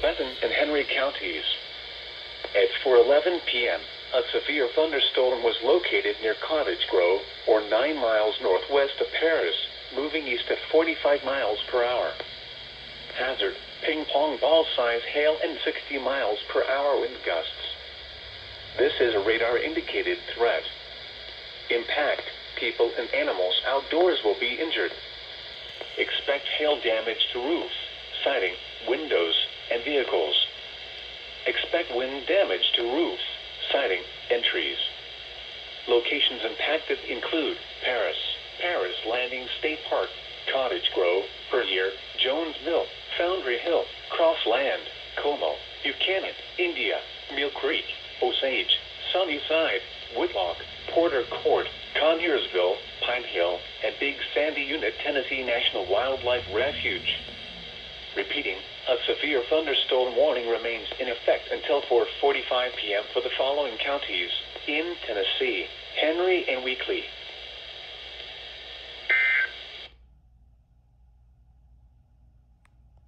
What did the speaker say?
Benton and Henry counties. At 4:11 p.m., a severe thunderstorm was located near Cottage Grove, or 9 miles northwest of Paris, moving east at 45 miles per hour. Hazard, ping-pong ball-size hail and 60 miles per hour wind gusts. This is a radar-indicated threat. Impact, people and animals outdoors will be injured. Expect hail damage to roofs, siding, windows, and vehicles. Expect wind damage to roofs, siding, and trees. Locations impacted include Paris Landing State Park, Cottage Grove, Vernier, Jones Mill, Foundry Hill, Crossland, Como, Buchanan, India, Mill Creek, Osage, Sunnyside, Woodlock, Porter Court, Conyersville, Pine Hill, and Big Sandy Unit, Tennessee National Wildlife Refuge. Repeating, a severe thunderstorm warning remains in effect until 4:45 p.m. for the following counties in Tennessee: Henry and Weakley,